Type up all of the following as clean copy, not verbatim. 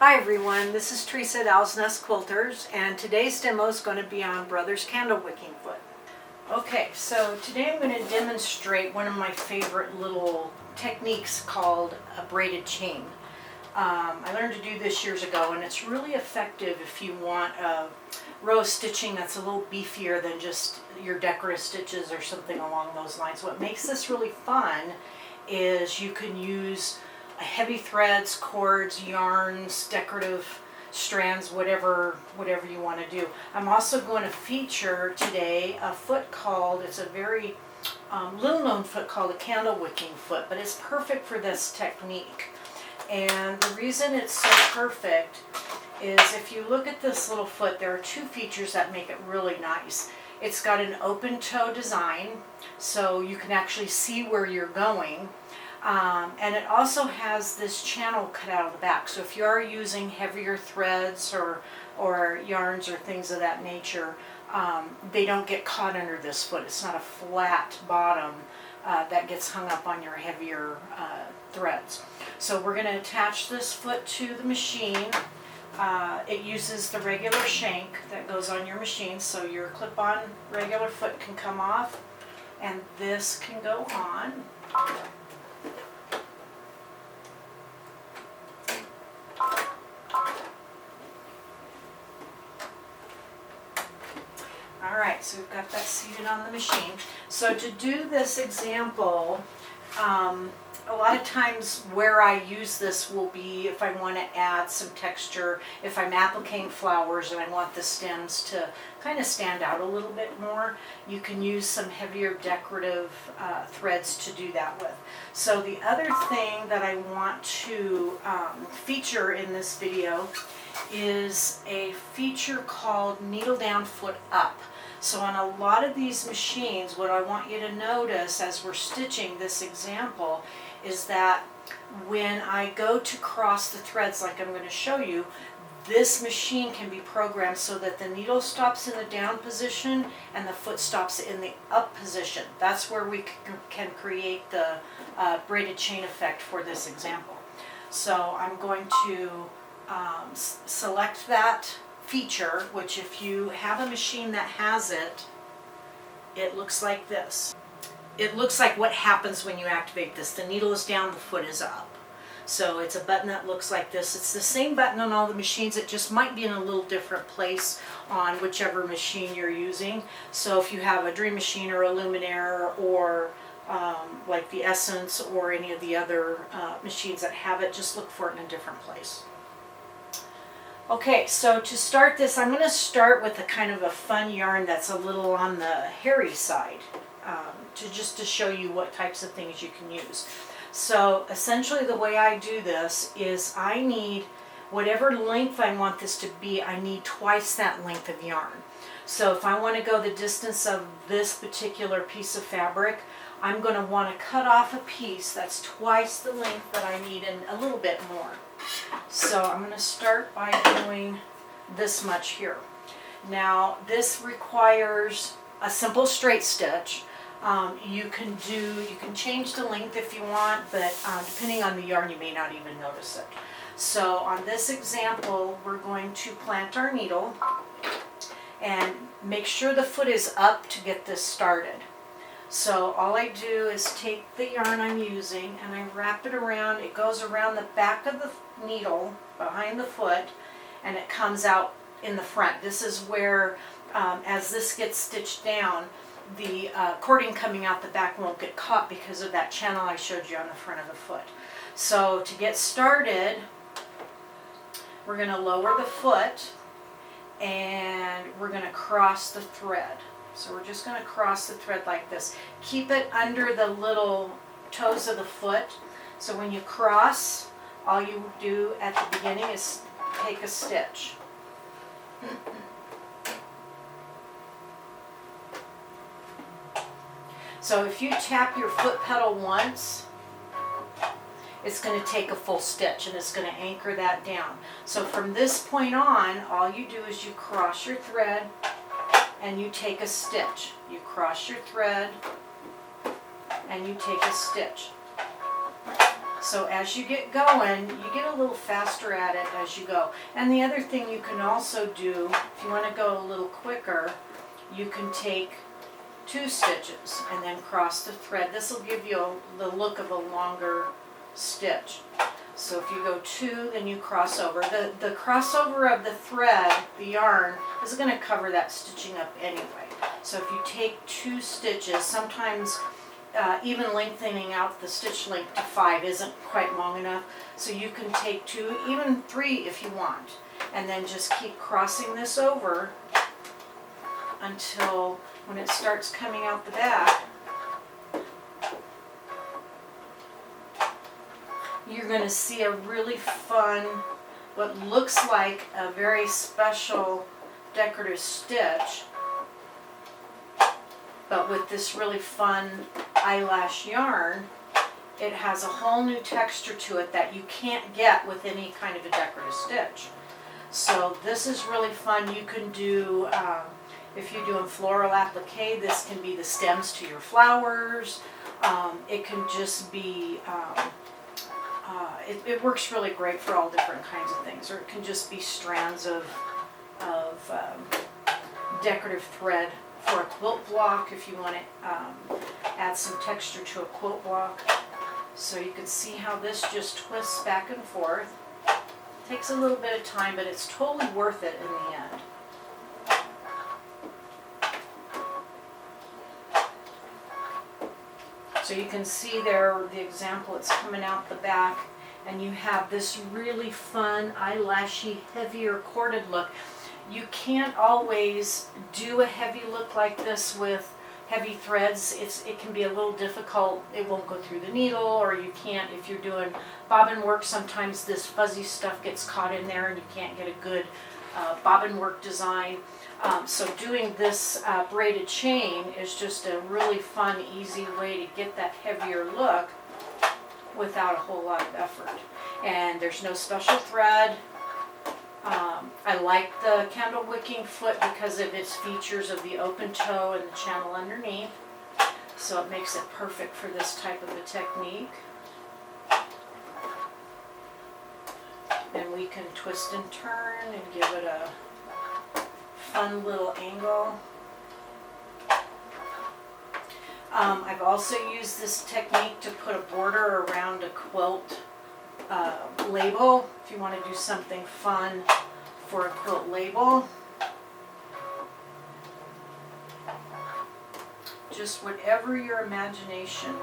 Hi everyone, this is Teresa at Owl's Nest Quilters, and today's demo is going to be on Brothers Candlewicking foot. Okay, so today I'm going to demonstrate one of my favorite little techniques called a braided chain. I learned to do this years ago, and it's really effective if you want a row of stitching that's a little beefier than just your decorative stitches or something along those lines. What makes this really fun is you can use heavy threads, cords, yarns, decorative strands, whatever you want to do. I'm also going to feature today a foot called, it's a very little known foot called a candlewicking foot, but it's perfect for this technique. And the reason it's so perfect is if you look at this little foot, there are two features that make it really nice. It's got an open toe design, so you can actually see where you're going. And it also has this channel cut out of the back, so if you are using heavier threads or yarns or things of that nature, they don't get caught under this foot. It's not a flat bottom that gets hung up on your heavier threads. So we're going to attach this foot to the machine. It uses the regular shank that goes on your machine, so your clip-on regular foot can come off and this can go on. Alright, so we've got that seated on the machine. So to do this example, a lot of times where I use this will be if I want to add some texture, if I'm appliquing flowers and I want the stems to kind of stand out a little bit more, you can use some heavier decorative threads to do that with. So the other thing that I want to feature in this video is a feature called needle down, foot up. So on a lot of these machines, what I want you to notice as we're stitching this example is that when I go to cross the threads like I'm going to show you, this machine can be programmed so that the needle stops in the down position and the foot stops in the up position. That's where we can create the braided chain effect for this example. So I'm going to select that feature, which if you have a machine that has it, it looks like this. It looks like what happens when you activate this. The needle is down, the foot is up. So it's a button that looks like this. It's the same button on all the machines. It just might be in a little different place on whichever machine you're using. So if you have a Dream Machine or a Luminaire or like the Essence or any of the other machines that have it, just look for it in a different place. Okay, so to start this, I'm going to start with a kind of a fun yarn that's a little on the hairy side, to show you what types of things you can use. So essentially the way I do this is I need whatever length I want this to be, I need twice that length of yarn. So if I want to go the distance of this particular piece of fabric, I'm going to want to cut off a piece that's twice the length that I need and a little bit more. So I'm going to start by doing this much here. Now this requires a simple straight stitch. You can change the length if you want, but depending on the yarn you may not even notice it. So on this example we're going to plant our needle and make sure the foot is up to get this started. So all I do is take the yarn I'm using and I wrap it around. It goes around the back of the needle behind the foot and it comes out in the front. This is where as this gets stitched down, the cording coming out the back won't get caught because of that channel I showed you on the front of the foot. So to get started, we're going to lower the foot and we're going to cross the thread. So we're just going to cross the thread like this. Keep it under the little toes of the foot. So when you cross, all you do at the beginning is take a stitch. So if you tap your foot pedal once, it's going to take a full stitch and it's going to anchor that down. So from this point on, all you do is you cross your thread and you take a stitch. You cross your thread and you take a stitch. So as you get going, you get a little faster at it as you go. And the other thing you can also do, if you want to go a little quicker, you can take 2 stitches and then cross the thread. This will give you the look of a longer stitch. So if you go 2, then you cross over. The crossover of the thread, the yarn, is going to cover that stitching up anyway. So if you take 2 stitches, sometimes even lengthening out the stitch length to 5 isn't quite long enough. So you can take 2, even 3 if you want, and then just keep crossing this over until when it starts coming out the back, you're going to see a really fun, what looks like a very special decorative stitch, but with this really fun eyelash yarn, it has a whole new texture to it that you can't get with any kind of a decorative stitch. So this is really fun. You can do, if you're doing floral applique, this can be the stems to your flowers. It can just be, it works really great for all different kinds of things. Or it can just be strands of decorative thread for a quilt block if you want to add some texture to a quilt block. So you can see how this just twists back and forth. Takes a little bit of time, but it's totally worth it in the end. So you can see there the example, it's coming out the back, and you have this really fun eyelashy, heavier corded look. You can't always do a heavy look like this with heavy threads. It can be a little difficult. It won't go through the needle, or you can't, if you're doing bobbin work, sometimes this fuzzy stuff gets caught in there and you can't get a good bobbin work design. So doing this braided chain is just a really fun, easy way to get that heavier look without a whole lot of effort. And there's no special thread. I like the Candlewicking foot because of its features of the open toe and the channel underneath. So it makes it perfect for this type of a technique. And we can twist and turn and give it a fun little angle. I've also used this technique to put a border around a quilt label, if you want to do something fun for a quilt label. Just whatever your imagination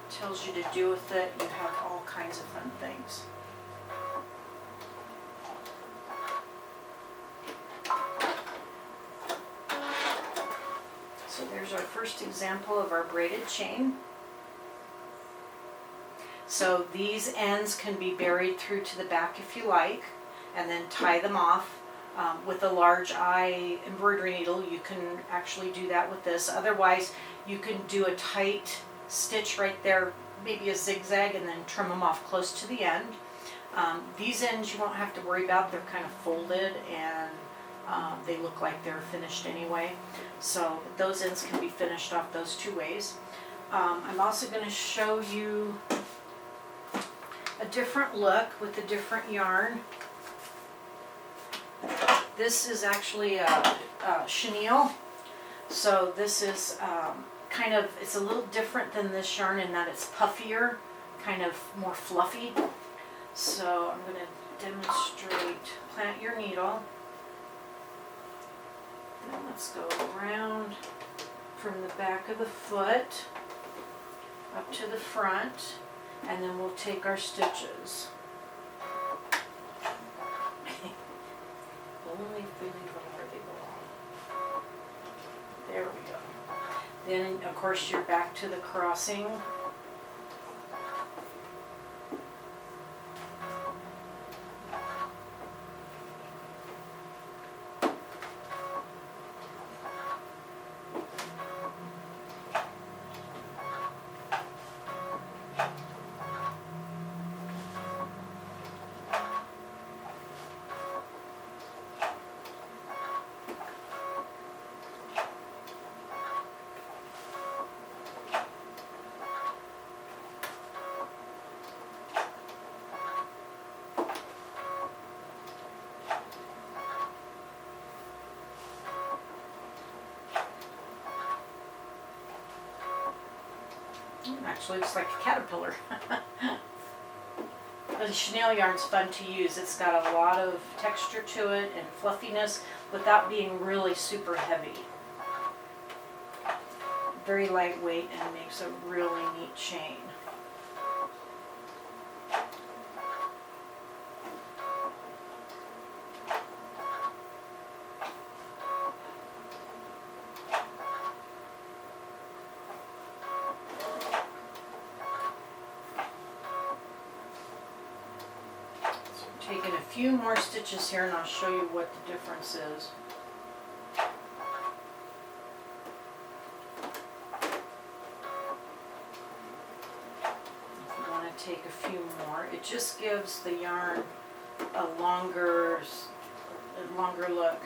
tells you to do with it, you have all kinds of fun things. So there's our first example of our braided chain. So these ends can be buried through to the back if you like, and then tie them off. With a large eye embroidery needle, you can actually do that with this. Otherwise, you can do a tight stitch right there, maybe a zigzag, and then trim them off close to the end. These ends you won't have to worry about. They're kind of folded, and they look like they're finished anyway. So those ends can be finished off those 2 ways. I'm also going to show you a different look with a different yarn. This is actually a chenille. So this is kind of, it's a little different than this yarn in that it's puffier, kind of more fluffy. So I'm going to demonstrate. Plant your needle. Then let's go around from the back of the foot up to the front, and then we'll take our stitches. Only if we leave them where they belong. There we go. Then, of course, you're back to the crossing. Actually looks like a caterpillar. The chenille yarn's fun to use. It's got a lot of texture to it and fluffiness without being really super heavy. Very lightweight and makes a really neat chain. Taking a few more stitches here and I'll show you what the difference is. If you want to take a few more, it just gives the yarn a longer look.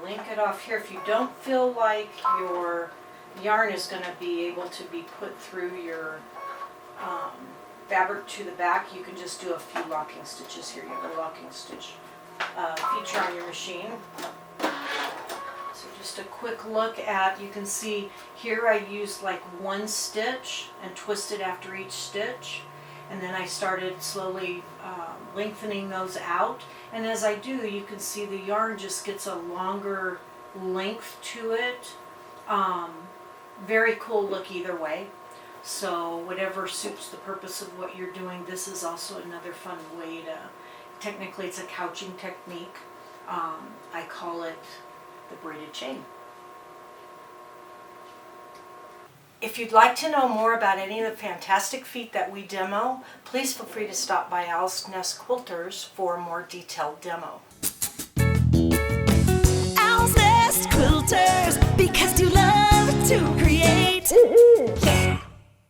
Link it off here. If you don't feel like your yarn is going to be able to be put through your fabric to the back, you can just do a few locking stitches here. You have a locking stitch feature on your machine. So just a quick look at, you can see here I used like one stitch and twisted after each stitch, and then I started slowly lengthening those out. And as I do, you can see the yarn just gets a longer length to it. Very cool look either way. So whatever suits the purpose of what you're doing, this is also another fun way to, technically it's a couching technique. I call it the braided chain. If you'd like to know more about any of the fantastic feet that we demo, please feel free to stop by Owl's Nest Quilters for a more detailed demo. Owl's Nest Quilters, because you love to create.